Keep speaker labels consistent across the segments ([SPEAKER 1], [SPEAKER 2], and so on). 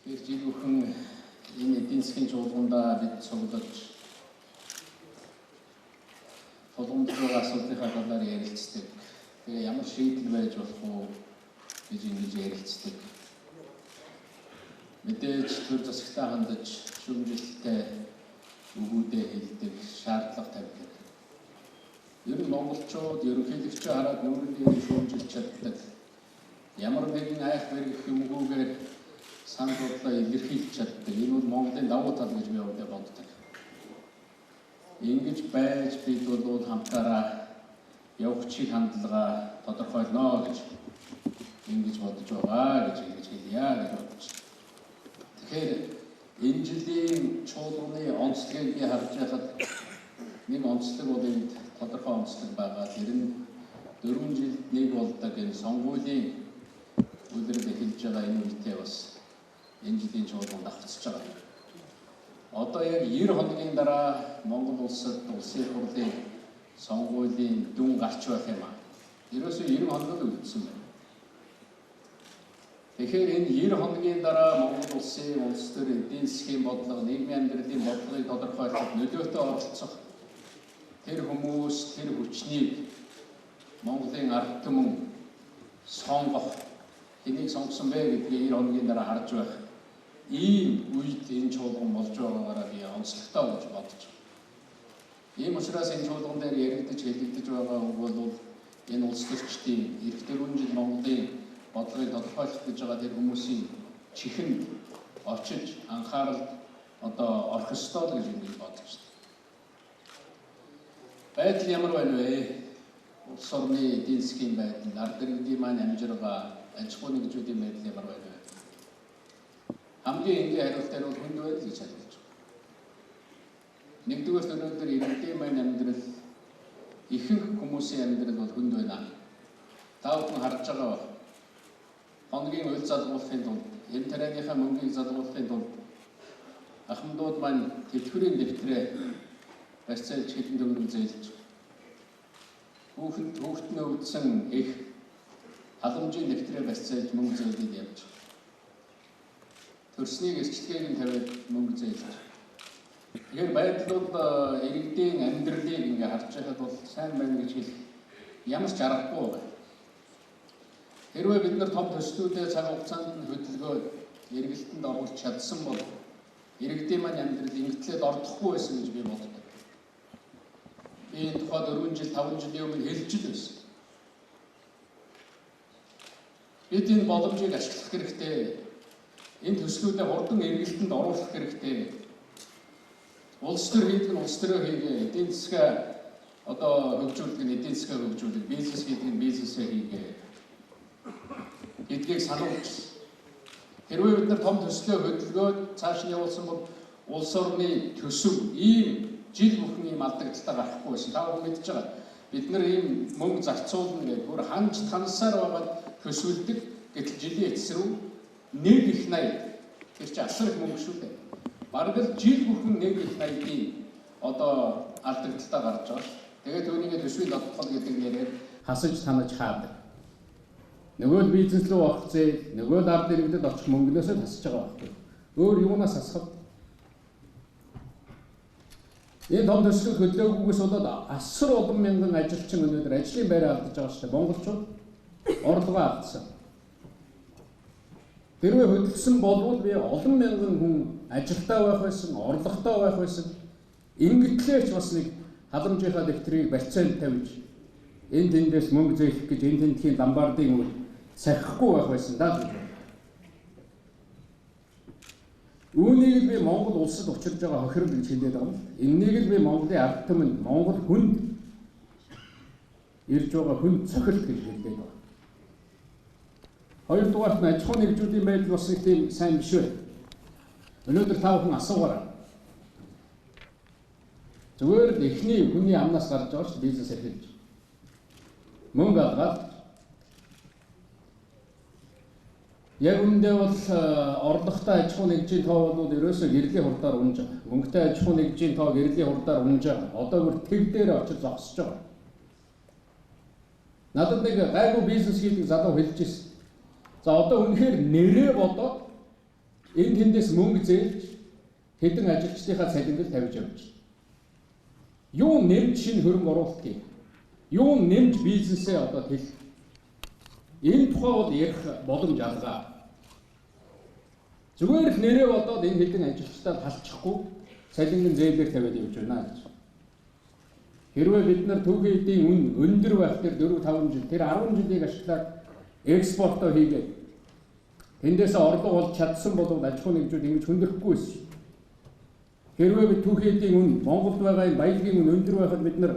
[SPEAKER 1] Тэр жил бүхэн энэ эдийн засгийн чуулгандаа бид цуглаж тулгамдж байгаа асуудлынхаа талаар ярилцдаг. Тэгээ ямар шийдэл байж болох уу гэж ингэж ярилцдаг. Мэдээж төр засагтаа хандаж шүүмжлэлтэй өгүүдээ хэлдэг, шаардлага тавьдаг. Ер нь монголчууд ерөнхийлөгчөө хараад нүрийн шүүмжилж чаддаг. Ямар нэгэн айх мэргэх юмгүйгээр санал бодлоо илэрхийлж чаддаг. Энэ бол Монголын давуу тал гэж би боддог. Ингэж байж бид бол хамтаараа явах чиг хандлага тодорхойлно гэж ингэж бодож байгаа гэж хэлье гэж бодож. Тэгэхээр энэ жилийн чуулганы онцлогийг би харж байхад нэг онцлог бол энд тодорхой онцлог байгаа. Тэр нь 4 жилд нэг болдог энэ сонгуулийн өдрөд эхэлж байгаа энэ үедээ бас энэ жилийн чуулганд давтчихж байгаа. Одоо яг 90 хоногийн дараа Монгол улсад улсын хурлын сонгуулийн дүн гарч байх юм аа. Ерөөсөө 90 хоног л үлдсэн байна. Тэгэхээр энэ 90 хоногийн дараа Монгол улсын улс төр эдийн засгийн бодлого, нийгмийн амьдралын бодлогыг тодорхойлох нөлөөтэй оролцох тэр хүмүүс, тэр хүчнийг Монголын ард түмэн сонгох, хэнийг сонгосон бэ гэдгийг 90 хоногийн дараа харж байх. Ийм үед энэ чуулган болж байгаагаараа би онцлогтой гэж бодож байна. Ийм учраас энэ чуулган дээр яригдж хэлэгдэж байгаа үг бол энэ улс төрчдийн эх 4 жил Монголын бодлогыг тодорхойлох гэж байгаа тэр хүмүүсийн чихэнд очиж анхаарал орох ёстой гэж ингэж бодож байна. Байдал ямар байна вэ? Улс орны эдийн засгийн байдал, ард иргэдийн маань амжиргаа, аж ахуйн нэгжүүдийн байдал ямар байна вэ? Хамгийн энгийн хариулт нь хүнд байдал гэж хариулж байна. Нэгдүгээр өнөөдөр иргэдийн маань амьдрал, ихэнх хүмүүсийн амьдрал бол хүнд байна. Та бүхэн харж байгаа ба. Хоногийн уйл залгуулахын тулд, энэ тарайныхаа мөнгийг залгуулахын тулд ахмадууд маань тэтгэврийн дэвтрээ барьцаалж хэдэн төгрөг зээлж хүүхднээ өвдсөн их халамжийн дэвтрээ барьцаалж мөнгө зээлээд явж төрснийг эрчилгээг нь тавиад мөнгө зээлж. Тэгэхээр байдал бол иргэдийн амьдралыг ингээ харж байхад бол сайн байна гэж хэлэх ямар ч аргагүй байна. Хэрвээ бид нар том төслүүдэд цаг хугацаанд нь хөдөлгөөд эргэлтэнд оруулж чадсан бол иргэдийн маань амьдрал ингэтлээд ордохгүй байсан гэж би боддог. Би энэ тухайд 4 жил 5 жилийн өмнө хэлж л байсан. Бид энэ боломжийг ашиглах хэрэгтэй. Энэ төслүүдэд хурдан эргэлтэнд оруулах хэрэгтэй. Улс төр хийдэг нь улс төрөө хийгээ. Эдийн засгаа хөгжүүлдэг нь эдийн засгаа хөгжүүлдэг. Бизнес хийдэг нь бизнесээ хийгээ. Эдгийг сануулж. Хэрвээ бид нар том төслөө хөдөлгөөд цааш нь явуулсан бол улс орны төсөв ийм жил бүхэн ийм алдагдaltaа гарахгүй байсан. Та бүхэн мэдж байгаа. Бид нар ийм мөнгө зарцуулна гэж бүр ханж танасаар байгаа төсвөлдөг. Гэтэл жилийн эцэс рүү нэг их 80 тэр чинь асар их мөнгө шүү дээ. Бараг л жил бүхэн нэг их 80-ийн алдагдaltaа гарч байгаа. Тэгээд түүнийг төсвийн бодлого гэдэг нэрээр хасаж танаж хаадаг. Нөгөө бизнес рүү орох зээл, нөгөө ард иргэдэд очих мөнгнөөсөө тасж байгаа байхгүй. Өөр юунаас асах вэ? Энэ том төслийг хөдлөөгүйгээс болоод асар олон мянган ажилчин өнөөдөр ажлын байраа алдаж байгаа шүү дээ. Монголчууд орлогоо алдсан. Тэрвээ хөдөлсөн болвол би олон мянган хүн ажилтаа байх байсан, орлоготой байх байсан. Ингэтлээч бас нэг халамжийнхаа дэвтрийг барьцаанд тавьж энэ тэндээс мөнгө зээлэх гэж энэ тентхийн ламбардын үйл сахихгүй байх байсан даа. Үүнийг би Монгол улсад учирж байгаа хохирол гэж хэлээд байгаа юм. Энэнийг л би Монголын ард түмэнд Монгол хүнд ирж байгаа хүнд цохилт гэж хэлээд байна. Хоёрдугаарт аж ахуйн нэгжүүдийн байдал бас нэг тийм сайн биш үү? Өнөөдөр та бүхэн асуугаарай. Зүгээр л эхний хүний амнаас гарч байгаа шүү бизнес эхэлж. Мөнгө аваад яг үндэ бол орлоготой аж ахуйн нэгжийн тоо бол ерөөсөө гэрлийн хурдаар унж байгаа. Мөнгөтэй аж ахуйн нэгжийн тоо гэрлийн хурдаар унж байгаа. Одоо бүр тэг дээр очиж зогсож байгаа. Надад нэг гайгүй бизнес хийдэг залуу хэлж ирсэн. За одоо үнэхээр нэрээ бодоод энэ тэндээс мөнгө зээлж хэдэн ажилчдынхаа цалингыг тавьж явж байна. Юу нэмж шинэ хөрөнгө оруулалтыг, юу нэмж бизнесээ одоо хэл. Энэ тухай бол ярих боломж алгаа. Зүгээр л нэрээ бодоод энэ хэдэн ажилчдаа талчихгүй цалингийн зээлээр тавиад явж байна гэж. Хэрвээ бид нар түүхийн эдийн үн өндөр байх тэр 4-5 жил, тэр 10 жилийг ашиглаад экспортоо хийгээд тэндээс орлого олж чадсан бол аж ахуйн нэгжүүд ингэж хөндөхгүй байсан. Хэрвээ бид түүхийн эдийн үн Монголд байгаа энэ баялагын үн өндөр байхад бид нар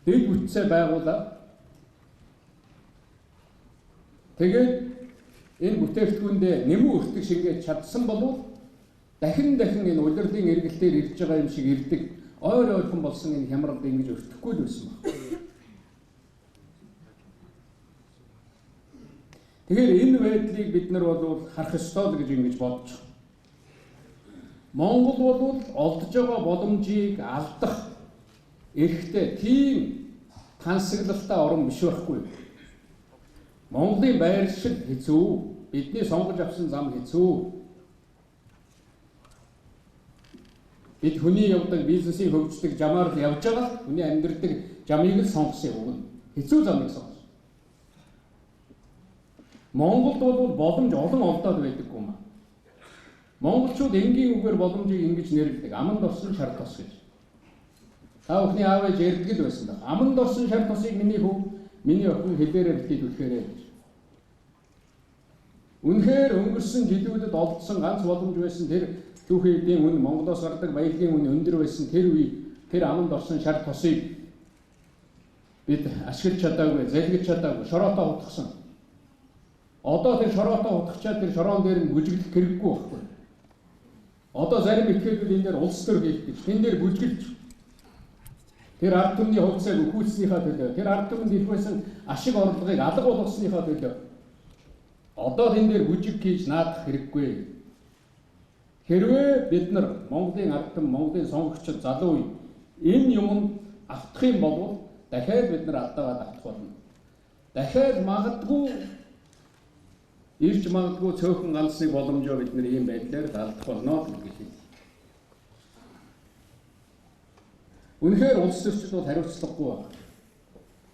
[SPEAKER 1] дэд бүтцээ байгуулаад тэгээд энэ бүтээгдэхүүндээ нэмүү өртөг шингээд чадсан бол дахин энэ улирлын эргэлтээр ирж байгаа юм шиг ирдэг ойрхон болсон энэ хямралд ингэж өртөхгүй л байсан байна. Тэгэхээр энэ байдлыг бид нар бол харах ёстой л гэж ингэж бодож байна. Монгол бол олдож байгаа боломжийг алдах эрхтэй тийм тансаглалтай орн биш байхгүй. Монголын байршил хэцүү, бидний сонгож авсан зам хэцүү. Бид хүний явдаг бизнесийн хөгждөг замаар л явж байгаа л хүний амьдрдаг замыг л сонгосон юм. Хэцүү замыг сонгосон. Монголд бол боломж олон олдоод байдаг юм. Монголчууд энгийн үгээр боломжийг ингэж нэрлэдэг. Аманд орсон шар тос гэж. Та бүхний аав ээж ярьдаг л байсан даа. Аманд орсон шар тосыг миний охин хэлээрээ хэлүүлэхээрээ гэж. Үнэхээр өнгөрсөн жилүүдэд олдсон ганц боломж байсан тэр түүхийн эдийн үн Монголоос гардаг баялагын үн өндөр байсан тэр үе тэр аманд орсон шар тосыг бид ашиглаж чадаагүй, залгиж чадаагүй, шороотоо утгасан. Одоо тэр шороотоо утгачаад тэр шороон дээр нь бүжиглэх хэрэггүй байхгүй. Одоо зарим ихтэйгүүд энэ дээр улс төр хийх гэж тэн дээр бүжиглж тэр ард түмний хувьцааг өгүүлснийхаа төлөө тэр ард түмэнд ирэх байсан ашиг орлогыг алга болгосныхаа төлөө одоо тэн дээр бүжиг хийж наадах хэрэггүй. Хэрвээ бид нар Монголын ард түмэн, Монголын сонгогчид залуу үе энэ юмд автах юм бол дахиад бид нар алдаагаад автах болно. Дахиад ирж магадгүй цөөхөн ганцны боломжоо бид нар ийм байдлаар алдах болно гэж хэлээ. Үнэхээр улс төрчид бол хариуцлагагүй байна.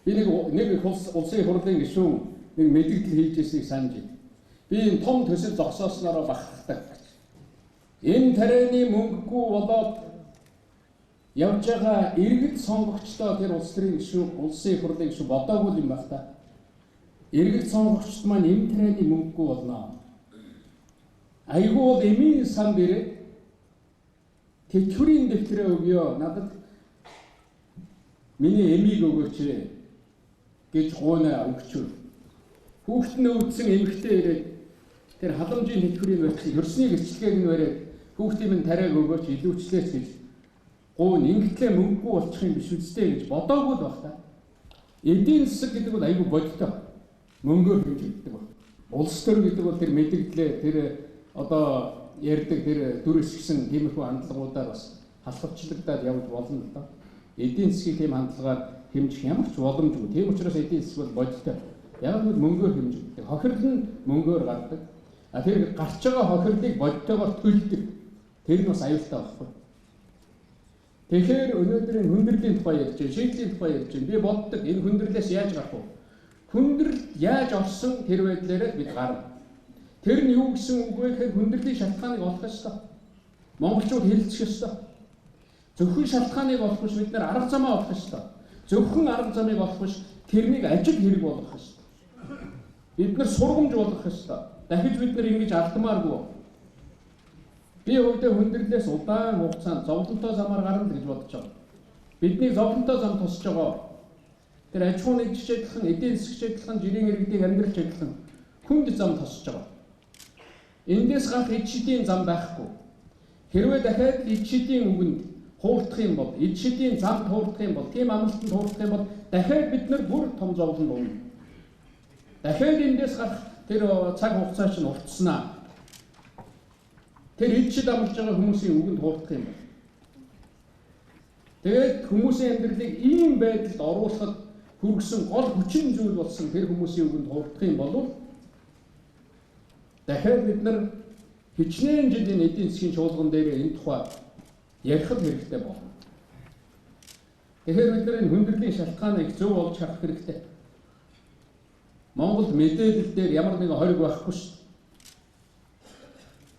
[SPEAKER 1] Би нэг улсын хурлын гишүүн нэг мэдээлэл хийж ирснийг санаж байна. Би энэ том төсөл зогсооснороо бахархдаг. Энэ тарианы мөнгөгүй болоод явж байгаа иргэд сонгогчдоо тэр улс төрийн гишүүн, улсын хурлын гишүүн бодоогүй юм байна та. Иргэд сонгогчд маань энэ тарианы мөнгөгүй болно. Айгүй бол эмийн сан дээрээ тэтгэврийн дэвтрээ өгөө. Надад миний эмийг өгөөч гэж гуйна өгчөө. Хүүхэд нь өвдсөн эмэгтэй ирээд тэр халамжийн тэтгэврийн барьсан ерсний гэрчлэгийг нь бариад хүүхдийн минь тариаг өгөөч илүүчлээч гэж гуйна. Ингэтлээ мөнгөгүй болчих юм биш үстэй гэж бодоогүй байх та. Эдийн засаг гэдэг бол айгүй бодтой. Мөнгөөр хэмжигддэг байна. Улс төр гэдэг бол тэр мэдээлэлээ тэр одоо ярьдаг тэр дүрсгсэн тиймэрхүү хандлагуудаар бас халахвчлагдаад явж болно л доо. Эдийн засгийн тийм хандлагаар хэмжих ямар ч боломжгүй. Тийм учраас эдийн засаг бол бодтой. Яг л мөнгөөр хэмжигддэг. Хохирол нь мөнгөөр гардаг. Тэр гарч байгаа хохирлыг бодтойгоор төлдөг. Тэр нь бас аюултай байхгүй. Тэгэхээр өнөөдрийн хүндрлийн тухай ярьж байна, шийдлийн тухай ярьж байна. Би боддог энэ хүндрэлээс яаж гарах вэ? Хүндрэл яаж орсон тэр байдлаараа бид гарна. Тэр нь юу гэсэн үг вэ гэхээр хүндрлийн шалтгааныг олох ёстой. Монголчууд хэлцэх ёстой. Зөвхөн шалтгааныг олох биш бид нар арга замаа олох ёстой. Зөвхөн арга замыг олох биш тэрнийг ажил хэрэг болгох ёстой. Бид нар сургамж болгох ёстой. Дахиж бид нар ингэж алдмааргүй. Би өвдөө хүндрэлээс удаан хугацаанд зовлонтой замаар гарна гэж бодож байгаа. Бидний зовлонтой зам тусч байгаа. Тэр аж ахуйн нэгжч адилхан, эдийн засгч адилхан, жирийн иргэдийн амьдралч адилхан хүнд зам тусч байгаа. Эндээс гарах эд шидийн зам байхгүй. Хэрвээ дахиад эд шидийн үгэнд хуурдах юм бол, эд шидийн замд хуурдах юм бол, тийм амралтанд хуурдах юм бол дахиад бид нар бүр том зовлон болно. Дахиад эндээс гарах тэр цаг хугацаа чинь уртснаа. Тэр эд шид амлж байгаа хүмүүсийн үгэнд хуурдах юм бол. Тэгээд хүмүүсийн амьдралыг ийм байдалд оруулахад хүргэсэн гол хүчин зүйл болсон тэр хүмүүсийн үгэнд хуурдах юм бол дахиад бид нар хичнээн жилийн эдийн засгийн чуулган дээр энэ тухай ярих хэрэгтэй болно. Тэгэхээр бид нар энэ хүндрлийн шалтгааныг зөв олж харах хэрэгтэй. Монголд мэдээлэл дээр ямар нэгэн хориг байхгүй шүү дээ.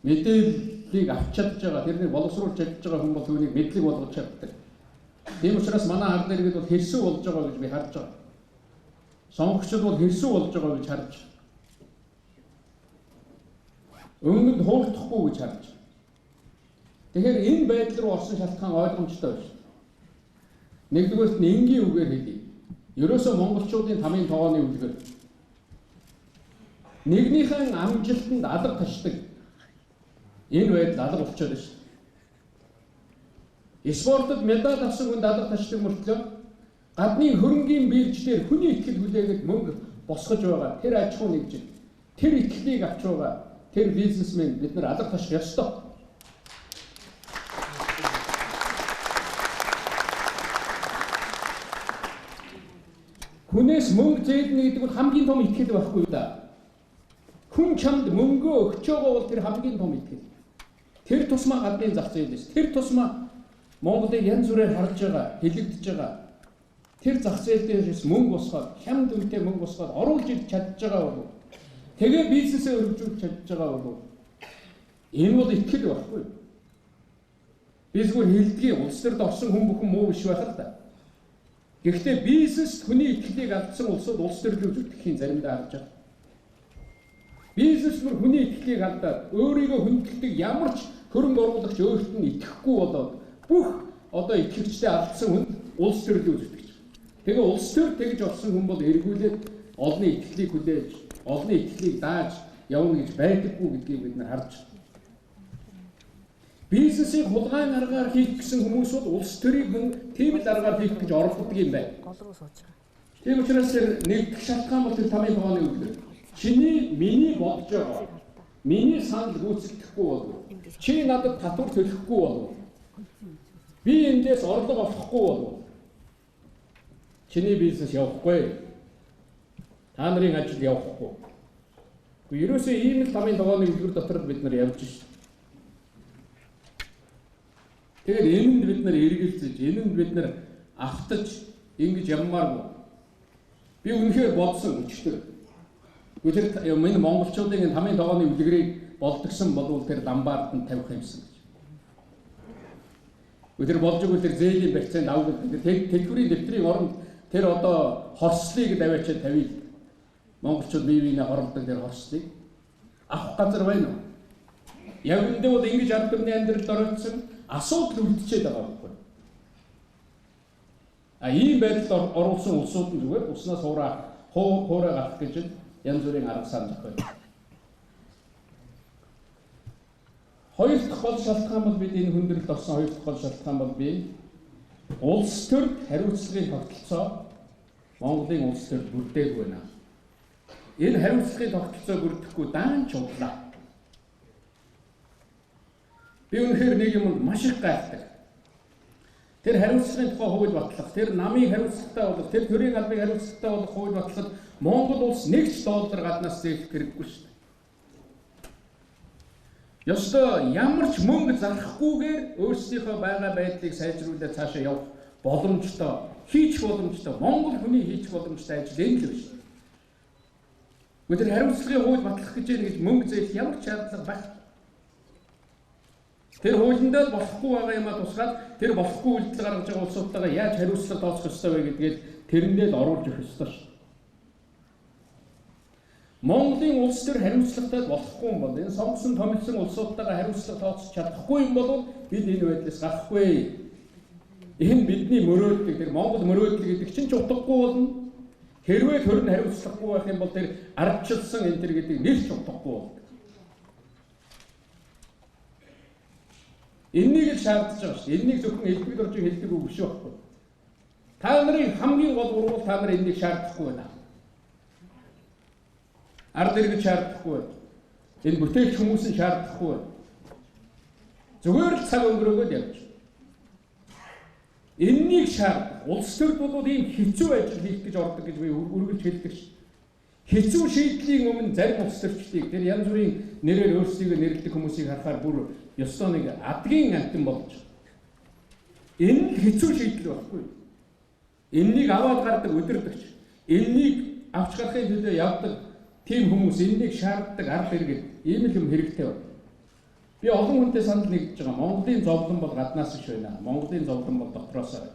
[SPEAKER 1] Мэдээллийг авч чадж байгаа, тэрнийг боловсруулж чадж байгаа хүн бол түүнийг мэдлэг болгож чаддаг. Тийм учраас манай ард иргэд бол хэрсүү болж байгаа гэж би харж байгаа. Сонгогчид бол хэрсүү болж байгаа гэж харж байна. Өмнөд хуурдахгүй гэж харж байна. Тэгэхээр энэ байдал руу орсон шалтгаан ойлгомжтой байна. Нэгдүгээрт нь энгийн үгээр хэлье. Ерөөсөө монголчуудын тамийн тоогооны үлгэр. Нэгнийхэн амжилтанд алга ташдаг. Энэ байдал алга болчиход байна шүү дээ. Спортод медаль авсан хүнд алга ташдаг мөртлөө гадны хөрөнгийн бирждээр хүний итгэл хүлээгээд мөнгө босгож байгаа. Тэр аж ахуй нэгжил. Тэр итгэлийг авч байгаа. Тэр бизнесмен бид нар алга таших ёстой. Хүнээс мөнгө зээлнэ гэдэг бол хамгийн том итгэл байхгүй юу да. Хүн чамд мөнгөө өгч байгаа бол тэр хамгийн том итгэл. Тэр тусмаа гадны зах зээлээс, тэр тусмаа Монголыг янз бүрээр харж байгаа, хилэгдэж байгаа. Тэр зах зээл дээрээс мөнгө босгоод, хямд үнэтэй мөнгө босгоод оруулж иж чадж байгаа бол тэгээ бизнесээ өргөжүүлж чадж байгаа бол энэ бол итгэл байхгүй. Би зүгээр хэлдгийг улс төрд орсон хүн бүхэн муу биш байх л да. Гэхдээ бизнест хүний итгэлийг алдсан улсууд улс төрлөө зүтгэхийн заримдаа харж байгаа. Бизнес бүр хүний итгэлийг алдаад өөрийгөө хүндэлдэг ямар ч хөрөнгө оруулагч өөрт нь итгэхгүй болоод бүх одоо итгэгчтэй алдсан хүнд улс төрлөө зүтгэж. Тэгээ улс төр тэгж олсон хүн бол эргүүлээд олонний итгэлийг хүлээж, олонний итгэлийг дааж явна гэж байдаггүй гэдгийг бид нар харж байна. Бизнесийг хулгайн аргаар хийх гэсэн хүмүүс бол улс төрийг тийм л аргаар хийх гэж оролддог юм байна. Тийм учраас нэг шалтгаан бол тэр тамийн тоогооны үлгэр. Чиний миний бодож байгаа. Миний санал гүйцэтгэхгүй бол чи надад татвар төлөхгүй бол би эндээс орлого олохгүй бол чиний бизнес явахгүй. Та нарын ажил явахгүй. Ерөөсөө ийм л тамийн тоогооны үлгэр дотор бид нар явж шээ. Тэгэхээр энэнд бид нар эргэлзэж, энэнд бид нар автаж ингэж явмааргүй. Би үнэхээр бодсон өчтөр. Тэр энэ монголчуудын тамийн тоогооны үлгэрийг болдгсон болвол тэр дамбаард нь тавих юмсан гэж. Тэр болж игэл тэр зээлийн барьцаанд авах гэдэг тэтгэврийн дэвтрийн оронд тэр одоо хорслыг даваачаад тавил. Монголчууд бие биенээ хорлдог тэр хорслыг авах газар байна уу? Яг үндэ бол ингэж ард түмний амьдралд оролцсон асуудал үлдчихэд байгаа байхгүй. Ийм байдалд оруулсан улсууд нь зүгээр уснаас хуурай гарах гэж янз бүрийн арга санал байна. Хоёр дахь гол шалтгаан бол бид энэ хүндрэлд орсон хоёр дахь гол шалтгаан бол би улс төр хариуцлагын тогтолцоо Монголын улс төр бүрдээгүй байна. Энэ хариуцлагын тогтолцоо бүрдэхгүй даан чуулаа. Би үнэхээр нэг юмд маш их гайхдаг. Тэр хариуцлагын тухай хууль батлах, тэр намын хариуцлагатай болох, тэр төрийн албаны хариуцлагатай болох хууль батлахад Монгол улс нэг ч доллар гаднаас зээлэх хэрэггүй шүү дээ. Ёстой ямар ч мөнгө зарахгүйгээр өөрсдийнхөө байгаа байдлыг сайжруулаад цаашаа явах боломжтой, хийх боломжтой, Монгол хүний хийх боломжтой ажил энэ л биш. Тэр хариуцлагын хууль батлах гэж мөнгө зээлэх ямар ч шаардлага байхгүй. Тэр хуулиндаа л болохгүй байгаа юмаа тусгаад тэр болохгүй үйлдэл гаргаж байгаа улсуудтайгаа яаж хариуцлага тооцох ёстой вэ гэдгээд тэрэндээ л оруулж өгөх ёстой шүү. Монголын улс төр хариуцлагатай болохгүй юм бол энэ сонгосон томилсон улсуудтайгаа хариуцлага тооцож чадахгүй юм бол бид энэ байдлаас гарахгүй. Энэ бидний мөрөөдөл тэр Монгол мөрөөдөл гэдэг чинь ч утгагүй болно. Хэрвээ төр нь хариуцлагагүй байх юм бол тэр ардчилсан энэ төр гэдэг нэр ч утгагүй болно. Эннийг л шаардж байгаа шүү. Эннийг зөвхөн хэлбэг дорж хэлдэг үг биш байхгүй. Та нарын хамгийн гол урвал та нар энэнийг шаардахгүй байна. Ард иргэд шаардахгүй байна. Энэ бүтээгч хүмүүс нь шаардахгүй байна. Зүгээр л цаг өнгөрөөгөө явж. Энэнийг шаардах. Улс төрд бол ийм хэцүү ажил хийх гэж ордог гэж би үргэлж хэлдэг шүү.
[SPEAKER 2] Хэцүү шийдлийн өмнө зарим улс төрчлийг тэр янз бүрийн нэрээр өөрсдийгөө нэрлэдэг хүмүүсийг харахаар бүр ёстой нэг адгийн амтан болж байна. Энэ хэцүү шийдэл байхгүй. Эннийг аваад гардаг удирдагч, энэнийг авч гарахын төлөө явдаг тийм хүмүүс, энэнийг шаарддаг арга хэрэгэл ийм л юм хэрэгтэй байна. Би олон хүнтэй санал нэгдэж байгаа. Монголын зовлон бол гаднаас иш байна. Монголын зовлон бол дотроос байна.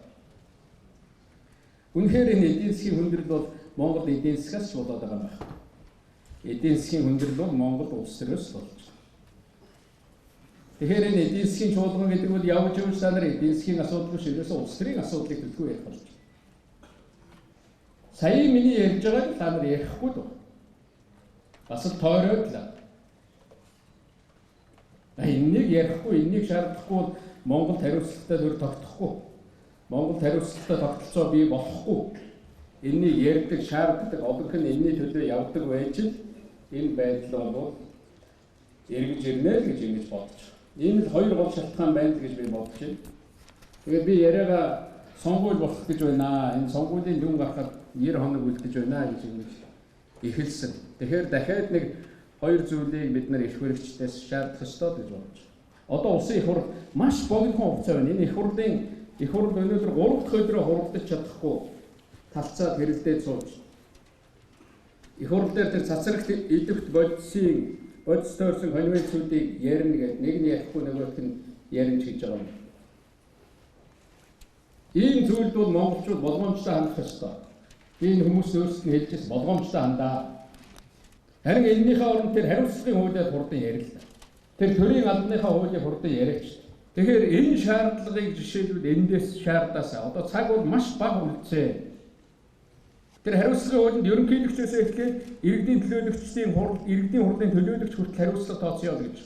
[SPEAKER 2] Үнэхээр энэ эдийн засгийн хүндрэл бол Монгол эдийн засгаас ч болоод байгаа юм байна. Эдийн засгийн хүндрэл бол Монгол улс төрөөс болж байна. Тэгэхээр энэ эдийн засгийн чуулган гэдэг бол явж явж та нар эдийн засгийн асуудал биш, ерөөсөө улс төрийн асуудлыг төлөвлөгөө ярих болж байна. Сая миний ярьж байгааг та нар ярихгүй л байна. Бас л тойроод л. Энэнийг ярихгүй, энэнийг шаардахгүй бол Монгол хариуцлагатай төр тогтохгүй. Монгол хариуцлагатай тогтолцоо бий болохгүй. Энэнийг ярьдаг, шаарддаг, одонх нь энэний төлөө явдаг байж л энэ байдал бол эргэж ирнэ л гэж ингэж бодож. Ийм л хоёр гол шалтгаан байна гэж би бодож байна. Тэгээд би яриагаа сонгуул болох гэж байна. Энэ сонгуулийн дүн гарахад 90 хоног үлдэж байна гэж ингэж эхэлсэн. Тэгэхээр дахиад нэг хоёр зүйлийг бид нар их хэрэгчдээс шаардах ёстой гэж бодож. Одоо улсын их хурл маш богино хугацаа байна. Энэ их хурл өнөөдөр 3 дахь өдрөө хуралдаж чадахгүй талцаад хэрэлдээд сууж. Их хурл дээр тэр цацрагт идэвхт бодис тойрсон конвенцүүдийг ярина гэдэг нэг нь ярихгүй нөгөөх нь ярина гэж байгаа юм. Ийм зүйлд бол монголчууд болгоомжтой хандах ёстой. Энэ хүмүүс өөрсдөө хэлжээс болгоомжтой хандаа. Харин энэнийхээ оронд тэр хариуцлагын хуулиар хурдан ярилла. Тэр төрийн албаныхаа хуулиар хурдан яриач. Тэгэхээр энэ шаардлагыг жишээлбэл эндээс шаардасаа. Одоо цаг бол маш бага үлдсэн. Тэр хариуцлагын хуулинд ерөнхийлөгчөөс эхлээд иргэдийн төлөөлөгчдийн хурал, иргэдийн хурлын төлөөлөгч хүртэл хариуцлага тооцъё гэж.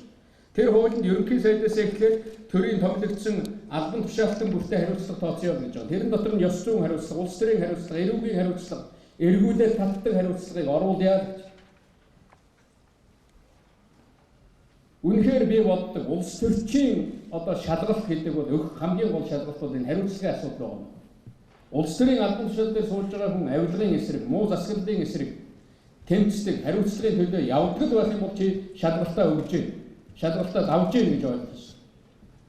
[SPEAKER 2] Тэр хуулинд ерөнхий сайдаас эхлээд төрийн томилогдсон албан тушаалтан бүртээ хариуцлага тооцъё гэж байна. Тэрэн дотор нь ёс зүйн хариуцлага, улс төрийн хариуцлага, эрүүгийн хариуцлага, эргүүлээд татдаг хариуцлагыг оруулъя гэж. Үнэхээр би боддог улс төрчийн одоо шалгалт гэдэг бол хамгийн гол шалгалт бол энэ хариуцлагын асуудал байна. Улс төрийн албан тушаал дээр сууж байгаа хүн авилгын эсрэг, муу засаглалын эсрэг тэмцдэг, хариуцлагын төлөө явдаг байх юм бол чи шалгалтаа өгж гин, шалгалтаа давж гин гэж ойлгосон.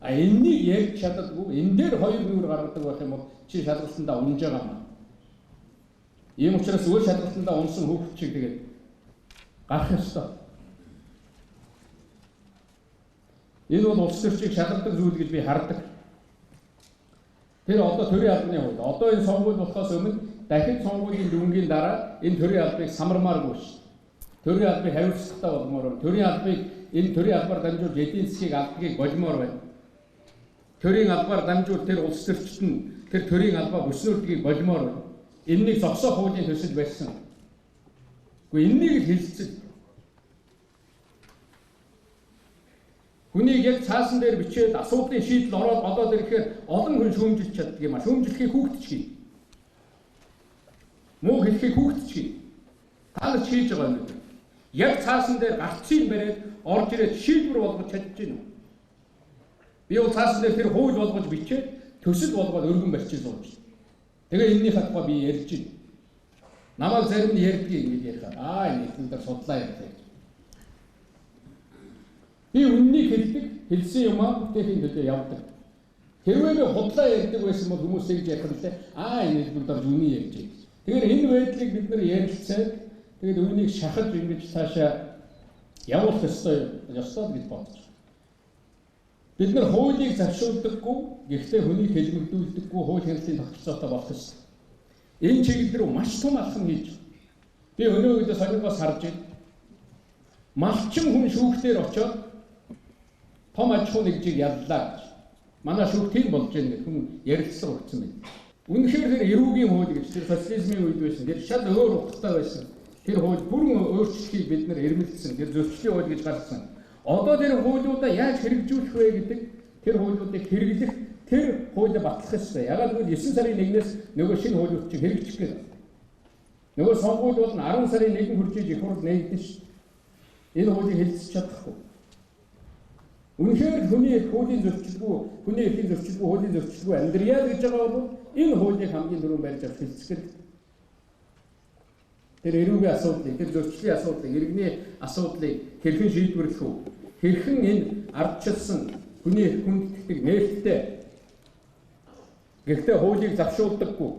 [SPEAKER 2] А энэнийг ярьж чаддаггүй, энэ дээр хоёр нүур гаргадаг байх юм бол чи шалгалтандаа унж байгаа юм. Ийм учраас өөр шалгалтандаа унсан хүүхэд чиг тэгээд гарах ёстой. Энэ бол улс төрчийг шалгадаг зүйл гэж би хардаг. Тэр одоо төрийн албаны хууль. Одоо энэ сонгуул болохоос өмнө дахин сонгуулийн дүнгийн дараа энэ төрийн албыг самармааргүй ш. Төрийн албыг хариуцлагатай болгомоор, төрийн албыг энэ төрийн албаар дамжуулж эдийн засгийг алдгийг болмоор байна. Төрийн албаар дамжуул тэр улс төрчид нь тэр төрийн албаа бүснүүлдгийг болмоор байна. Энэнийг зогсоох хуулийн төсөл байсан. Гэхдээ энэнийг хэлцэл. Хүнийг яг цаасан дээр бичээд асуудлын шийдэл ороод ирэхээр олон хүн шүүмжилж чаддаг юм а. Шүүмжлэхийг хүүхдч хий. Муу хэлхийг хүүхдч хий. Та нар хийж байгаа юм. Яг цаасан дээр гарцыг бариад орж ирээд шийдвэр болгож чадж байна. Би бол цаасан дээр тэр хууль болгож бичээд төсөл болгоод өргөн барьчих сууж. Тэгээ энэний хатгаа би ярьж байна. Намайг зарим нь ярьдгийг ингэж ярихаа. Энэ эдгээр судлаа ярьдаг. Би үннийг хэлдэг, хэлсэн юмаа бүтээхийн төлөө явдаг. Хэрвээ би худлаа ярьдаг байсан бол хүмүүс ингэж ярих юм лээ. Энэ хэлбэр дор үнийг ярьж байгаа. Тэгэхээр энэ байдлыг бид нар ярилцаад тэгээд үнийг шахаж ингэж цаашаа явуулах ёстой гэж бодож. Бид нар хуулийг заршуулдаггүй, гэхдээ хүнийг хэлмэгдүүлдэггүй хууль хяналтын тогтолцоотой болох ёстой. Энэ чиглэл рүү маш том алхам хийж. Би өнөөгдөө сонирхоос харж байна. Малчин хүн шүүхтээр очоод том аж ахуй нэгжийг яллаа гэж. Манай шүүх тийм болж байгаа хүн ярилцсан өгсөн байна. Үнэхээр тэр эрүүгийн хууль гэж тэр социализмын үед байсан. Тэр шал өөр утгатай байсан. Тэр хууль бүрэн өөрчлөлтийг бид нар эрмэлзсэн. Тэр зөрчлийн хууль гэж гаргасан. Одоо тэр хуулиудаа яаж хэрэгжүүлэх вэ гэдэг тэр хуулиудыг хэрэглэх тэр хуулийг батлах ёстой. Ягаад гэвэл 9 сарын 1-ээс нөгөө шинэ хуулиуд чинь хэрэгжих гээд. Нөгөө сонгуул бол 10 сарын 1 хүрч их хурл нэгдэн ш. Энэ хуулийг хэлцэж чадахгүй. Үнэхээр хүний хуулийн зөрчилгүй, хүний эрхийн зөрчилгүй, хуулийн зөрчилгүй амьдрья гэж байгаа бол энэ хуулийг хамгийн түрүүнд барьж авах хэлцэх. тэр эрүүгийн асуудлыг, тэр зөрчлийн асуудлыг, иргэний асуудлыг хэрхэн шийдвэрлэх вэ? Хэрхэн энэ ардчилсан хүний хүндэтдэг нээлттэй гэхдээ хуулийг завшуулдаггүй,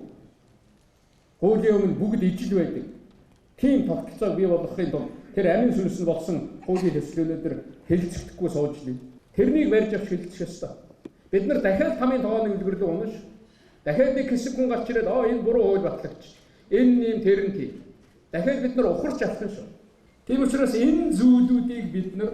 [SPEAKER 2] хуулийн өмнө бүгд ижил байдаг. Тийм тогтолцоог бий болгохын тулд тэр амин сүнс нь болсон хуулийн төслөөнөөр хэлэлцэхдэггүй сууж лээ. Тэрнийг барьж авч хэлэлцэх ёстой. Бид нар дахиад хамын тооны үлгэр рүү унаж, дахиад нэг хэсэг хүн гарч ирээд энэ буруу хууль батлагч, энэ юм тэрэн тийм. Дахиад бид нар ухарч авах шүү. Тийм учраас энэ зүйлүүдийг бид нар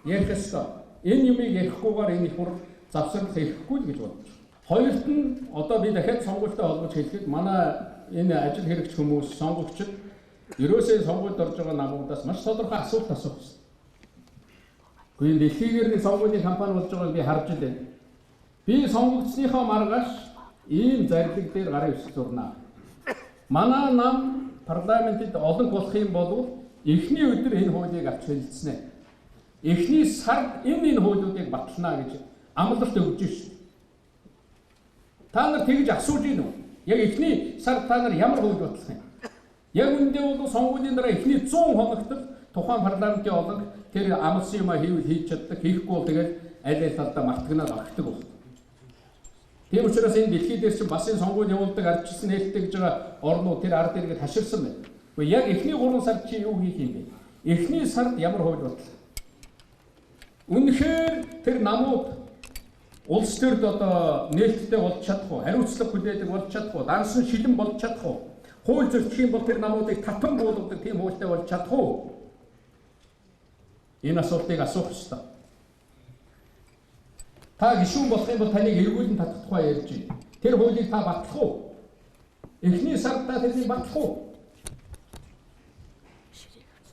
[SPEAKER 2] ярих ёстой. Энэ юмыг ярихгүйгээр энэ их хурд завсарлах хэрэггүй гэж бодож байна. Хоёрт нь одоо би дахиад сонгуультай холбож хэлэхэд манай энэ ажил хэрэгч хүмүүс, сонгогчид ерөөсөө сонгуульд орж байгаа намуудаас маш тодорхой асуулт асуух хэрэгтэй. Гэхдээ дэлхийгээр нэг сонгуулийн кампани болж байгааг би харж байна. Би сонгогдсныхоо маргааш ийм зарлиг дээр гарын үсэг зурнаа. Манай нам парламентэд олон болох юм бол эхний өдөр энэ хуулийг авч хэлэлцэнэ. Эхний сард энэ хуулиудыг батлана гэж амлалт өгж шв. Та нар тэгж асууж гин үү? Яг эхний сард та нар ямар хууль батлах юм? Яг үндэ бол сонгуулийн дараа эхний 100 хоногт тухайн парламентын олонх тэр амлсан юм хийж чаддаг, хийхгүй бол тэгэл аль талдаа мартагнаад огтдог байна. Тийм учраас энэ дэлхий дээр чинь бас энэ сонгуульд явуулдаг ардчилсан нээлттэй гэж байгаа орнууд тэр ард иргэд хаширсан байна. Гэхдээ яг эхний 3 сард чи юу хийх юм бэ? Эхний сард ямар хууль батлах? Үнэхээр тэр намууд улс төрд одоо нээлттэй болж чадах уу? Хариуцлага хүлээдэг болж чадах уу? Дансан шилэн болж чадах уу? Хууль зөрчих юм бол тэр намуудыг татан буулгадаг тийм хуультай болж чадах уу? Энэ асуултыг асуух ёстой. Та гишүүн болох юм бол таныг эргүүлэн татах тухай ярьж байна. Тэр хуулийг та батлах уу? Эхний сард та тэрийг батлах уу?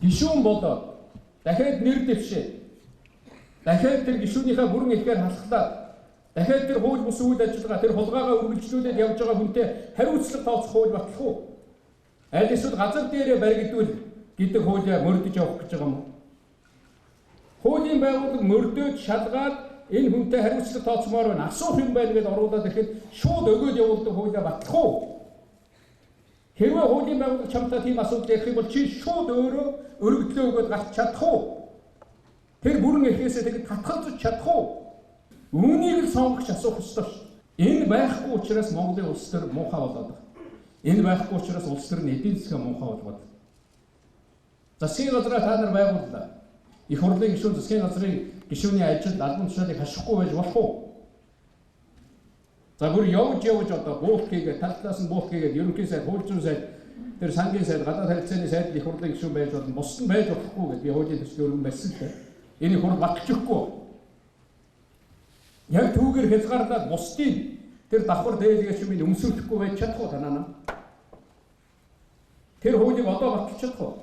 [SPEAKER 2] Гишүүн болоод дахиад нэр дэвшээ. Дахиад тэр гишүүнийхээ бүрэн эрхээр халахлаад дахиад тэр хууль бус үйл ажиллагаа тэр хулгайгаа үргэлжлүүлээд явж байгаа хүнтэй хариуцлага тооцох хууль батлах уу? Аль эсвэл газар дээрээ баригдвал гэдэг хуулийг мөрдөж явах гэж байгаа юм уу? Хуулийн байгууллага мөрдөөд шалгаад энэ хүнтэй хариуцлага тооцмоор байна. Асуух юм байна гэж оруулаад ирэхэд шууд өгөөд явуулдаг хуулийг батлах уу? Хэрвээ хуулийн байгууллага чамтай тийм асуудал ярих юм бол чи шууд өөрөө өргөдлөө өгөөд гарч чадах уу? Тэр бүрэн эрхээсээ тэгээд татгалзаж чадах уу? Үүнийг л сонгогч асуух ёстой шүү. Энэ байхгүй учраас Монголын улс төр муухай болоод байна. Энэ байхгүй учраас улс төр нь эдийн засгийн муухай болгоод. Засгийн газраа та нар байгууллаа. Их хурлын гишүүн засгийн газрын гишүүний ажилд албан тушаалыг хашихгүй байж болох уу? За бүр явж одоо буухт хийгээд тал талаас нь буухт хийгээд ерөнхий сайд, хууль зүйн сайд, тэр сангийн сайд, гадаад харилцааны сайд их хурлын гишүүн байж болно. Бус нь байж болохгүй гэж би хуулийн төслөөр юм байсан л дээ. Энэ хурл батчихгүй. Яг түүгээр хязгаарлаад бусдын тэр давхар дээлгээ чимийг өмсөхгүй байж чадах уу танаа нам? Тэр хуулийг одоо баталж чадах уу?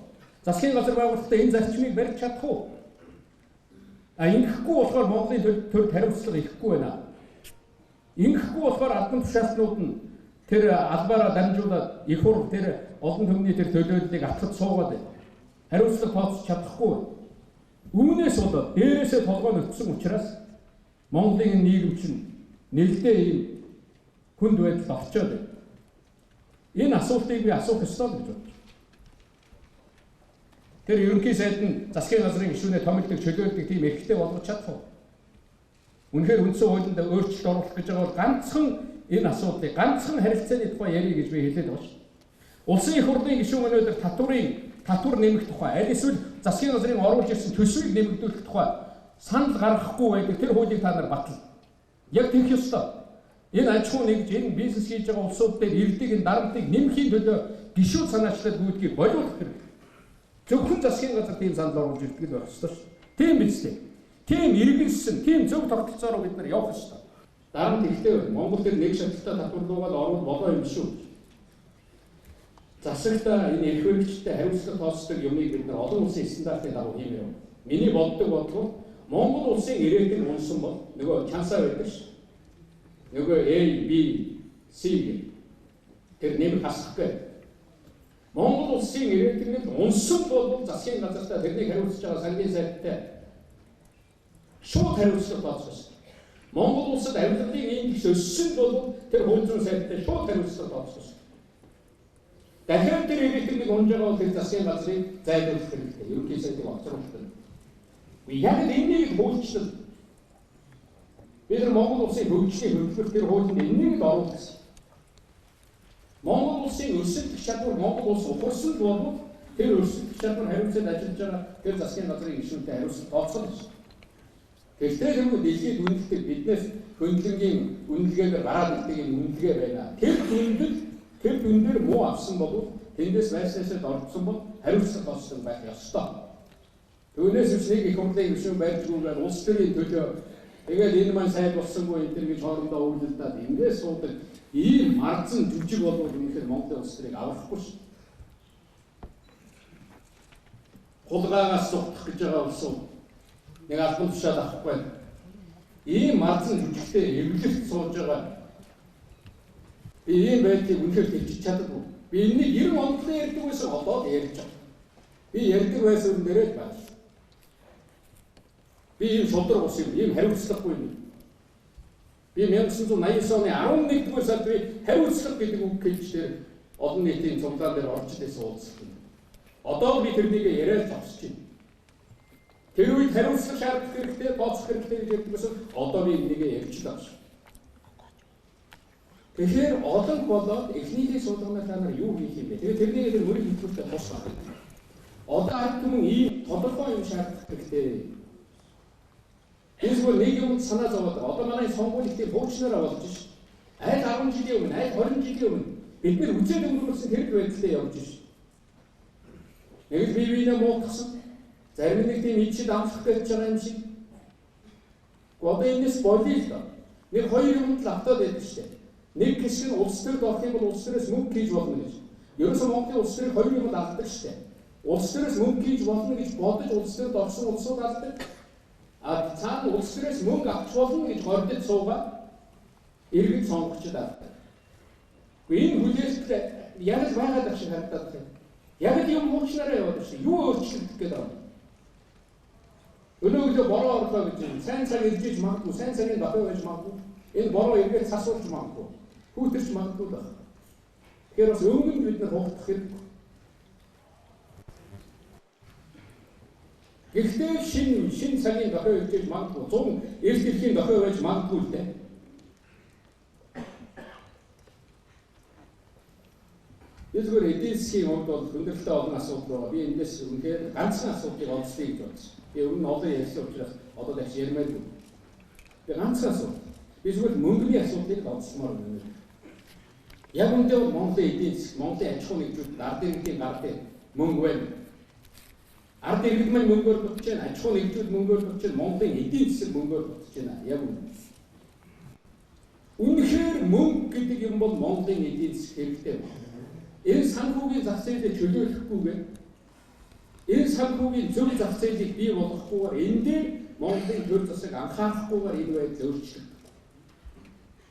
[SPEAKER 2] Засгийн газар байгуулалтаа энэ зарчмыг барьж чадах уу? Ингэхгүй болохоор Монголын төрд хариуцлага ихгүй байна. Ингэхгүй болохоор албан тушаалтнууд нь тэр албаараа дамжуулаад их хурл тэр олон түмний тэр төлөөллийг атгах суугаад байна. Хариуцлага тооцож чадахгүй. Үүнээс болоод дээрээсээ толгой нөтсөн учраас Монголын нийгэм чинь нэлээд ийм хүнд байдалд орчоод байна. Энэ асуултыг би асуух ёстой гэж бодож байна. Тэр ерөнхий сайд нь засгийн газрын гишүүнээ томилдог, чөлөөлдөг тийм эрхтэй болгож чадах уу? Үнэхээр үндсэн хуулинд өөрчлөлт оруулах гэж байгаа бол ганцхан энэ асуудлыг, ганцхан харилцааны тухай ярих гэж би хэлээд байгаа шүү. Улсын их хурлын гишүүн өнөөдөр татвар нэмэх тухай, аль эсвэл засгийн газрын оруулж ирсэн төсвийг нэмэгдүүлэх тухай санал гаргахгүй байдаг тэр хуулийг та нар батал. Яг тэгэх ёстой. Энэ аж ахуй нэгж, энэ бизнес хийж байгаа улсууд дээр ирдэг энэ дарамтыг нэмэхийн төлөө гишүүд санаачлал гүйдгийг болиулах хэрэгтэй. Зөвхөн засгийн газар тийм санал оруулж ирдэг л байх ёстой шүү. Тийм биз дээ. Тийм иргэншсэн, тийм зөв тогтолцоороо бид нар явах ёстой. Дарамт ихтэй Монгол дээр нэг шаталтай татварлуугаад орвол болоо юм шүү. Засагтаа энэ эрх баригчтай хариуцлага тооцдог юмыг бид нар олон улсын стандартын дагуу хиймээр байна. Миний боддог бодлого Монгол улсын ирээдүйг унсан бол нөгөө чансаа байдаг ш. Нөгөө A, B, C тэр нэмэр хасахгүй. Монгол улсын ирээдүйг унсан бол засгийн газартаа тэрнийг хариуцж байгаа сангийн сайдтай шууд хариуцлага тооцох. Монгол улсад авилгалын энд их өссөн бол тэр хууль зүйн сайдтай шууд хариуцлага тооцох. Дахиад тэр ирээдүйг унж байгаа бол тэр засгийн газрыг зайлуулах хэрэгтэй. Ерөнхий сайдыг огцруулах. Яг энийг хуулчлал бид нар Монгол улсын хөгжлийн хөтөлбөр тэр хуулинд энийг л оруулсан. Монгол улсын өрсөлдөх чадвар Монгол улс ухарсан бол тэр өрсөлдөх чадвар хариуцаад ажиллаж байгаа тэр засгийн газрын гишүүнтэй хариуцлага тооцоолно шүү. Гэхдээ хэрвээ дэлхийд үнэлдэг биднээс хөндлөнгийн үнэлгээгээр гараад ирдэг юм үнэлгээ байна. Тэр дүндээр муу авсан бол тэндээс байшаасад орсон бол хариуцлага тооцсон байх ёстой. Түүнээс биш нэг их хурлын гишүүн байлгүйгээр улс төрийн төлөө тэгээд энэ маань сайд болсонгүй энэ төр гэж хоорондоо өвлөлдөөд ингээс суудаг ийм марзан жүжиг болов үнэхээр Монголын улс төрийг аврахгүй шүү. Хулгайгаас сухах гэж байгаа улсууд нэг албан тушаал авахгүй. Ийм марзан жүжигтэй эвлэрт сууж байгаа. Би ийм байдлыг үнэхээр хэлж чаддаггүй. Би энэнийг 90 онд л ярьдаг байсан одоо ярьж байгаа. Би ярьдаг байсан юм нэрээд байна. Би ийм шудраг ус юм, ийм хариуцлагагүй юм. Би 1989 оны 11-р сард би хариуцлага гэдэг үг хэлжээр олон нийтийн цуглаан дээр орж ирсэн уулзсан. Одоо би тэрнийг яриад зогсож байна. Тэр үед хариуцлага шаардах хэрэгтэй, тооцох хэрэгтэй гэж ярьдагс одоо би энийг ярьж байна. Тэгэхээр олон болоод эхнийхээ судалгааны та нар юу хийх юм бэ? Тэгээд тэрнийг тэр мөрийг хэлбэртэй тусгах. Одоо ард түмэн ийм тодорхой юм шаардах хэрэгтэй. Эсвэл нэг юм санаа зовоод одоо манай сонгуульд тийм хуучнараа болж ш. Аль 10 жилийн өмнө, аль 20 жилийн өмнө бид нар үзээд өнгөрүүлсэн хэрэг байдлаа явж ш. Нэг л бие муутгсан. Зарим нэг тийм ичид амсах гэж байгаа юм шиг. Одоо энэс болиё л доо. Нэг хоёр юмд л автаад байдаг штэ. Нэг хэсэг нь улс төрд орох юм бол улс төрөөс мөнгө хийж болно гэж. Ерөөсөө Монголын улс төрийг хоёр юмд алдаг штэ. Улс төрөөс мөнгө хийж болно гэж бодож улс төрд орсон улсууд алдаг. А цаана улс төрөөс мөнгө авч болно гэж гордод суугаад иргэн сонгогчд алдаг. Энэ хүлээлт яг л байгаад шиг харагдаад байна. Яг л юм хуучнараа яваад байна. Юу өөрчлөгдөх гээд байна. Өнөөгөө бороо орлоо гэж юм. Сайн цаг иржиж магадгүй, сайн цагийн дохой байж магадгүй. Энэ бороо эргээд сасуулж магадгүй. Хүүтэрч магадгүй байх. Тэгэхээр бас өмнө бид нар хугдах хэрэгтэй. Гэхдээ шин цагийн дохой иржиж магадгүй. 100 эрт эрхийн дохой байж магадгүй л дээ. Эсвэл эдийн засгийн хувьд бол хүндрэлтэй олон асуудал байгаа. Би эндээс үнэхээр ганцхан асуудлыг олцлоо гэж бодсон. Би өмнө олон ярьсан учраас одоо дахиж ярмааргүй. Би ганцхан асуудал. Би зөвхөн мөнгөний асуудлыг олцмоор байна. Яг үндэ бол Монголын эдийн засаг, Монголын аж ахуй нэгжүүд ард иргэдийн гар дээр мөнгө байна. Ард иргэд маань мөнгөөр бүтэж байна, аж ахуй нэгжүүд мөнгөөр бүтэж байна, Монголын эдийн засаг мөнгөөр бүтэж байна. Яг үнэ. Үнэхээр мөнгө гэдэг юм бол Монголын эдийн засаг хэрэгтэй байна. Энэ санхүүгийн зах зээлийг чөлөөлөхгүйгээр энэ санхүүгийн зөв зах зээлийг бий болгохгүйгээр энэ дээр Монголын төр засаг анхаарахгүйгээр энэ байдал өөрчлөгдөв.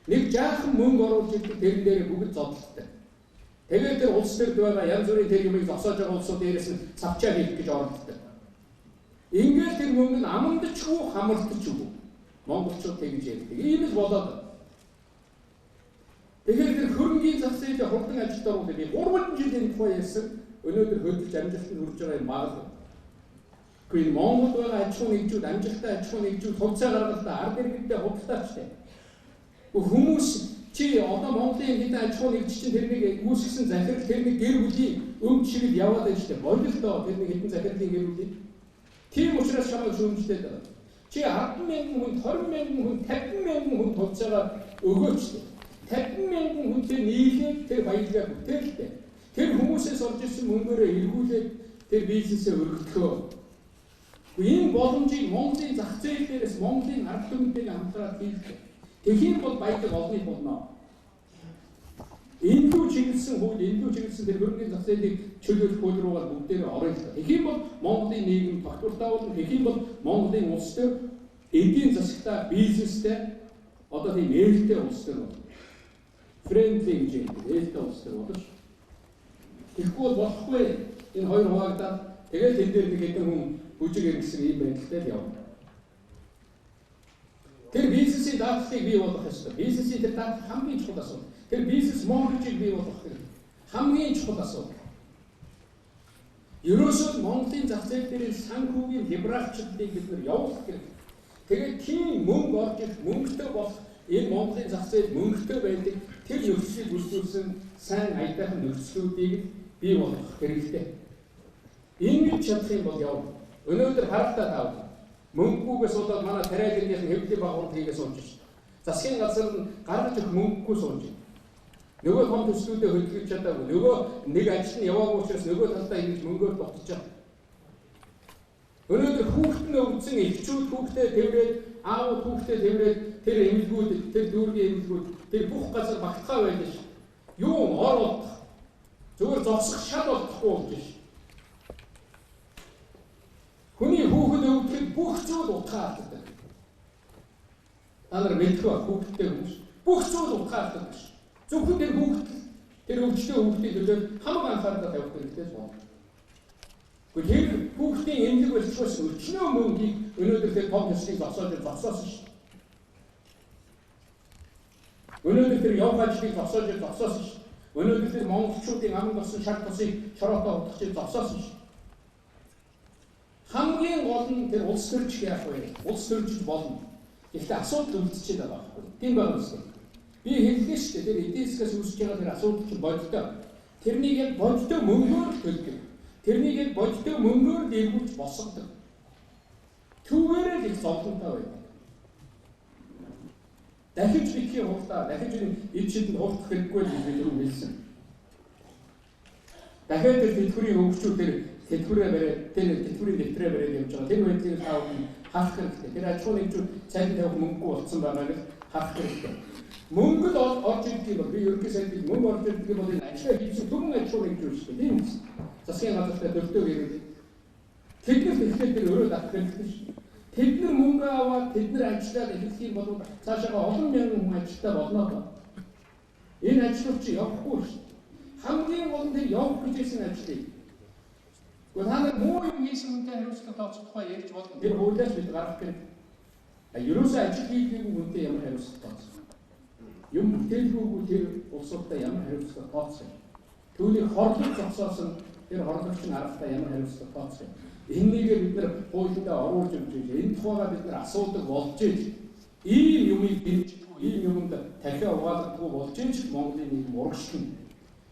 [SPEAKER 2] Нэг жаахан мөнгө оруулж ирдэг тэрэн дээр бүгд зодтолтой. Тэгээд тэр улс төрд байгаа янз бүрийн тэр юмыг зогсоож байгаа улсууд дээрээс нь цавчаа хийх гэж оролддог. Ингээд тэр мөнгө нь амандчгүй хамардчгүй. Монголчууд тэгж ярьдаг. Ийм л болоод. Тэгэхээр тэр хөрөнгийн зах зээлийг хурдан ажилд оруулах би 3 жилийн тухай ярьсан. Өнөөдөр хөдөлж амжилтанд хүрч байгаа юм бага. Гэхдээ Монголд байгаа аж ахуй нэгжүүд, амжилттай аж ахуй нэгжүүд хувьцаа гаргалтаа ард иргэдтэй худалдаачтай. Хүмүүс чи одоо Монголын хэдэн аж ахуй нэгж чинь тэрнийг үүсгэсэн захирал тэрнийг гэр бүлийн өмч шиг л яваад байна шүү дээ. Болил доо тэрнийг хэдэн захирлын гэр бүлийн. Тийм учраас чамайг шүүмжлээд байгаа. Чи 10,000 хүн, 20,000 хүн, 50,000 хүн хувьцаагаа өгөөч дээ. 50,000 хүнтэй нийлээд тэр баялгаа бүтээлтэй. Тэр хүмүүсээс орж ирсэн мөнгөөрөө эргүүлээд тэр бизнесээ өргөдөхөө. Энэ боломжийг Монголын зах зээл дээрээс Монголын ард түмэнтэйг хамтраад хийлгэх. Тэгхийн бол баялаг олны болно. Эндүү чиглэсэн хууль, эндүү чиглэсэн тэр хөрөнгөний зах зээлийг чөлөөлөх хууль руугаа бүгдээрээ орё. Тэгхийн бол Монголын нийгэм тогтвортой болно. Тэгхийн бол Монголын улс төр эдийн засагтай, бизнестэй одоо тийм ээлтэй улс төр болно. Friendly гэж юм. Ээлтэй улс төр болно. Тэгэхгүй бол болохгүй. Энэ хоёр хуваагдаад тэгээд энэ дээр нэг хэдэн хүн бүжиг иргэсэн ийм байдалтай явна. Тэр бизнесийн даатгалыг бий болгох ёстой. Бизнесийн тэр даатгал хамгийн чухал асуудал. Тэр бизнес мөнгөийг бий болгох хэрэгтэй. хамгийн чухал асуудал. Ерөөсөө Монголын зах зээл дээр санхүүгийн хязгаарлалтыг бид нар явуулах хэрэгтэй. Тэгээд тийм мөнгө орж ирэх, мөнгөтэй болох энэ Монголын зах зээл мөнгөтэй байдаг тэр нөхцөлийг үүсгэсэн сайн аятайхан нөхцлүүдийг бий болгох хэрэгтэй. Ингэж чадах юм бол яв. Өнөөдөр харалтаа таав. Мөнгөгүйгээс болоод манай тариалгын хэвлэлийн байгууллага хийгээ сууж шээ. Засгийн газар нь гаргаж өгөх мөнгөгүй сууж байна. Нөгөө том төслүүдэд хөдөлгөж чадаагүй. Нөгөө нэг ажил нь яваагүй учраас нөгөө талдаа ингэж мөнгөөр дутчих жаа. Өнөөдөр хүүхэд нь өвдсөн эхчүүд хүүхдээ тэврээд, аав хүүхдээ тэврээд тэр эмнэлгүүд, тэр дүүргийн эмнэлгүүд тэр бүх газар багтахаа байдаг ш. Юу ороод зүгээр зогсох шал болохгүй болж ш. Хүний хүүхэд өвдөд бүх зүйл утгаа алддаг. Та нар мэдэх ба хүүхдтэй хүмүүс бүх зүйл утгаа алддаг ш. Зөвхөн тэр хүүхэд тэр өвчтөе хүүхдийн төлөө хамаг анхаарал тавих хэрэгтэй байна. Гэхдээ тэр хүүхдийн эмнэлэг болчихвол өчнөө мөнгийг өнөөдөр тэр том төслийг зогсоосон ш. Өнөөдөр тэр явах ажлыг зогсоосон ш. Өнөөдөр тэр монголчуудын аман болсон шар тусыг шороотоо утгахыг зогсоосон ш. Хамгийн гол нь тэр улс төрч яах вэ? Улс төрж болно. Гэхдээ асуудал үлдчихэд байгаа байхгүй. Тийм байгаа юм. Би хэллээ шүү дээ. Тэр эдийн засгаас үүсэж байгаа тэр асуудал чинь бодтой. Тэрнийг яг бодтой мөнгөөр төлдөг. Тэрнийг яг бодтой мөнгөөр дэргүүлж босгодог. Түүгээрээ л их зовлонтой байдаг. Дахиж бидний хугацаа, дахиж эд шидэнд хугацах хэрэггүй гэж би түрүү хэлсэн. Дахиад тэр тэтгэврийн хөгжүүл тэр тэтгэврээ бариад, тэр тэтгэврийн дэвтрээ бариад явж байгаа. Тэр байдлыг таав харах хэрэгтэй. Тэр аж ахуйн нэгжүүд цалин тавих мөнгөгүй болсон байгааг харах хэрэгтэй. Мөнгө л орж ирдэг юм бол би ерөнхий сайдыг мөнгө орж ирдэг юм бол энэ ажлаа хийсэн түрэн аж ахуйн нэгж шүү дээ. Тийм үү? Засгийн газартай төлтөө гэрэл. Тэднээс эхлээд тэр өөрөө авах хэрэгтэй шүү. Тэд нар мөнгө аваад тэд нар ажиллаад эхлэх юм бол цаашаа олон мянган хүн ажилтаа болно доо. Энэ ажлууд чи явахгүй шүү. Хамгийн гол нь явах гэж хэлсэн ажлыг. Гэхдээ та нар муу юм хийсэн үнтэй хариуцлага тооцох тухай ярьж болно. Тэр хуулиас бид гаргах хэрэгтэй. Ерөөсөө ажил хийгээгүй үнтэй ямар хариуцлага тооцох. Юм бүтээлгүйгүй тэр улсуудаа ямар хариуцлага тооцох. Түүнийг хорлох зогсоосон тэр хорлогчийн аргатай ямар хариуцлага тооцох. Энийгээ бид нар хуулиудаа оруулж өгч байгаа. Энэ тухайга бид нар асуудаг болж ийж ийм юмыг дэмждэггүй, ийм юмд дахиад угаалгадаггүй болж ийж Монголын нийгэм урагшлна.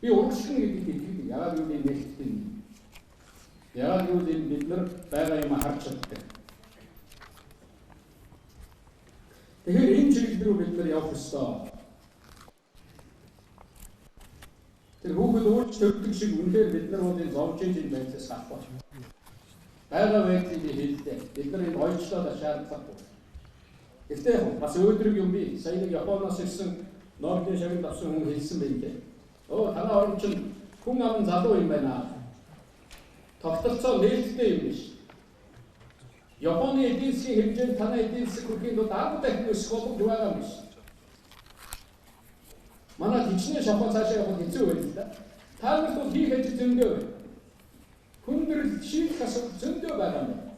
[SPEAKER 2] Би урагшлна гэдгийг хэлдэг. Яагаад гэвэл энэ нээлттэй. Яагаад гэвэл энэ бид нар байгаа юм харж чаддаг. Тэгэхээр энэ чиглэл рүү бид нар явах ёстой. Тэр хүүхэд уурч төвдөг шиг үнээр бид нар бол энэ зовж иж энэ байдлаас гарах байна. Байгаа байдлыг хэлдэг. Бид нар энэ ойчлоод шаардлагагүй. Гэхдээ бас өөдрөг юм би сая нэг Японоос ирсэн Норвегийн шагнал авсан хүн хэлсэн байлээ. Танай орон чинь хүн аман залуу юм байна. Тогтолцоо нээлттэй юм биш. Японы эдийн засгийн хэмжээнд танай эдийн засаг хүрхийн тулд 10 дахин өсөх боломж байгаа юм биш. Манай хичнээн шахуу цаашаа явах хэцүү байх л да. Та нарт бол хийх ажил зөндөө байна. Хүндрэл шийдэх асуудал зөндөө байгаа юм байна.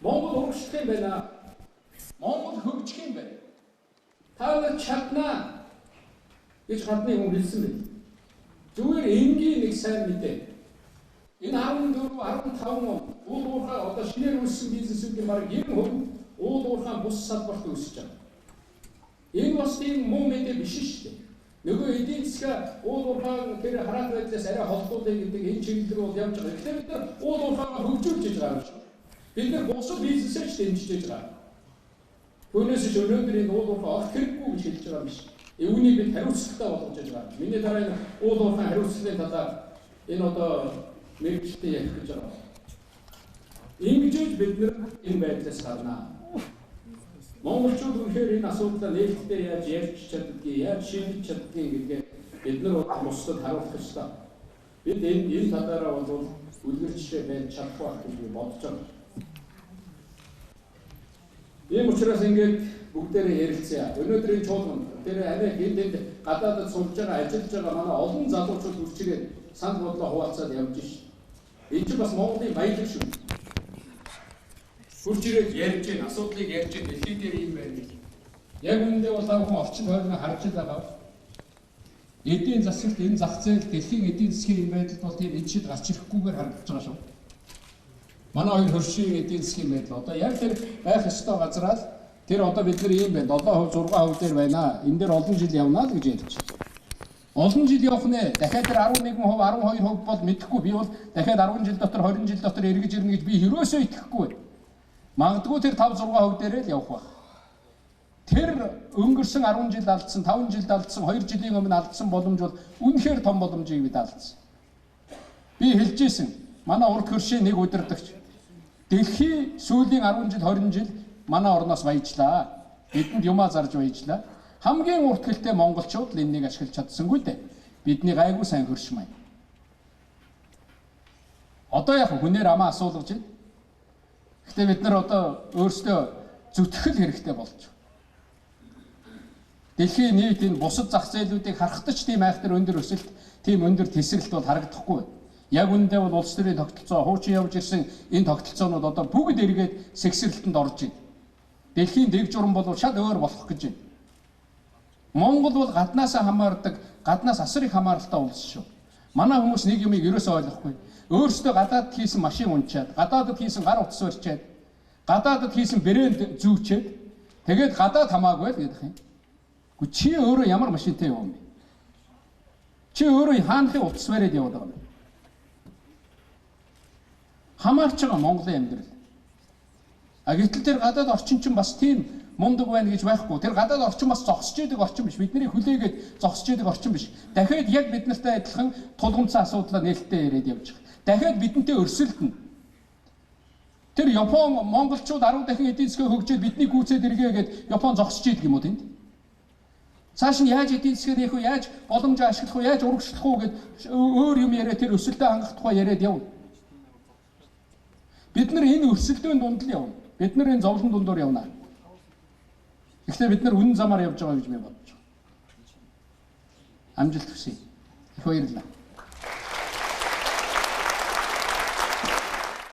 [SPEAKER 2] Монгол хөгжих юм байна. Монгол хөгжих юм байна. Та нар чаднаа гэж гадны хүн хэлсэн байна. Зүгээр энгийн нэг сайн мэдээ. Энэ 14, 15 он уул уурхай одоо шинээр үүссэн бизнесүүдийн бараг 90% уул уурхай бус салбарт үүсэж байгаа. Энэ бас тийм муу мэдээ биш шүү дээ. Нөгөө эдийн засгаа уул уурхай тэр хараат байдлаас арай холдуулъя гэдэг энэ чиглэл рүү явж байгаа. Тэгэхээр бид нар уул уурхайгаа хөгжүүлж байгаа юм шиг. Бид нар бусад бизнесээс дэмжиж байгаа. Түүнээс ч өнөөдөр энэ уул уурхай огт хэрэггүй гэж хэлж байгаа юм биш. Үүнийг бид хариуцлагатай болгож байгаа. Миний дараа энэ уул уурхай хариуцлагын талаар энэ одоо мэргэжтэй ярих гэж байгаа. Ингэж бид нар энэ байдлаас гарнаа. Монголчууд үнэхээр энэ асуудлаа нээлттэй яаж ярьж чаддгийг, яаж шийдэж чаддгийг гэдгээ бид нар бусдад харуулах ёстой. Бид энэ талаараа бол үлгэрч байж чадах байх гэж бодож байна. Ийм учраас ингээд бүгдээрээ ярилцъя. Өнөөдрийн чуулганд тэр Америк энд гадаадд сурж байгаа, ажиллаж байгаа манай олон залуучууд үрчирээд санд бодлоо хуваалцаад явж шээ. Энэ ч бас Монголын баялаг шүү. Хүрчирээд ярьж гин асуудлыг ярьж гин дэлхий дээр юм байна гэж. Яг үүндээ бол та бүхэн орчин тойрноо харж байгаа.
[SPEAKER 1] Эдийн засагт энэ зах зээл дэлхийн эдийн засгийн юм байдалд бол тийм эд шид гарч ирэхгүйгээр харагдаж байгаа шүү. Манай хоёр хөршийн эдийн засгийн байдал одоо яг тэр байх ёстой газараа л тэр одоо бид нар ийм байна 7%, 6% дээр байна. Энэ дээр олон жил явна л гэж ярьж байна. Олон жил явах нэ. Дахиад тэр 11%, 12% бол мэдэхгүй. Би бол дахиад 10 жил дотор, 20 жил дотор эргэж ирнэ гэж би хөрөөсөө итгэхгүй. Магадгүй тэр 5-6% дээрээ л явах байна. Тэр өнгөрсөн 10 жил алдсан, 5 жилд алдсан, 2 жилийн өмнө алдсан боломж бол үнэхээр том боломжийг бид алдсан. Би хэлж ийсэн. Манай урд хөршийн нэг удирдагч дэлхий сүүлийн 10 жил, 20 жил манай орноос баяжлаа. Бидэнд юмаа зарж баяжлаа. Хамгийн урт хэлтэй монголчууд л энэнийг ашиглаж чадсангүй дээ. Бидний гайгүй сайн хөрш маяг. Одоо яг хүнээр амаа асуулгаж байна. Гэхдээ бид нар одоо өөрсдөө зүтгэл хэрэгтэй болж байна. Дэлхийн нийт энэ бусад зах зээлүүдийг харахад ч тийм айхтар өндөр өсөлт, тийм өндөр тесрэлт бол харагдахгүй. Яг үүндээ бол улс төрийн тогтолцоо, хуучин явж ирсэн энэ тогтолцоонууд одоо бүгд эргээд сэгсрэлтэнд орж байна. Дэлхийн дэг журам бол шал өөр болох гэж байна. Монгол бол гаднаасаа хамаардаг, гаднаас асар их хамааралтай улс шүү. Манай хүмүүс нэг юмыг ерөөсөө ойлгохгүй. Өөрсдөө гадаадд хийсэн машин унчаад, гадаадд хийсэн гар утас барьчаад, гадаадд хийсэн брэнд зүүчээд, тэгээд гадаад хамаагүй л гэдэг юм. Гэхдээ чи өөрөө ямар машинтай яваа юм бэ? Чи өөрөө хаанхын утас бариад яваад байгаа юм. Хамаарч байгаа Монголын амьдрал. Гэтэл тэр гадаад орчин чинь бас тийм мундаг байна гэж байхгүй. Тэр гадаад орчин бас зогсож идэг орчин биш. Бидний хүлээгээд зогсож идэг орчин биш. Дахиад яг бид нартай адилхан тулгымцсан асуудлаа нээлттэй яриад явж байгаа. Дахиад бидэнтэй өрсөлдөнө. Тэр Япон монголчууд 10 дахин эдийн засгаа хөгжөөд бидний гүйцээд эргээгээд Япон зогсож идэг юм уу тэнд? Цааш нь яаж эдийн засгаар нээх вэ? Яаж боломжоо ашиглах вэ? Яаж урагшлах вэ гэд өөр юм яриа тэр өсөлтөө хангах тухай яриад явна. Бид нар энэ өрсөлдөөний дунд л явна. Бид нар энэ зовлон дундуур явна. Гэхдээ бид нар үнэн замаар явж байгаа гэж би бодож байна. Амжилт хүсье. Их баярлалаа.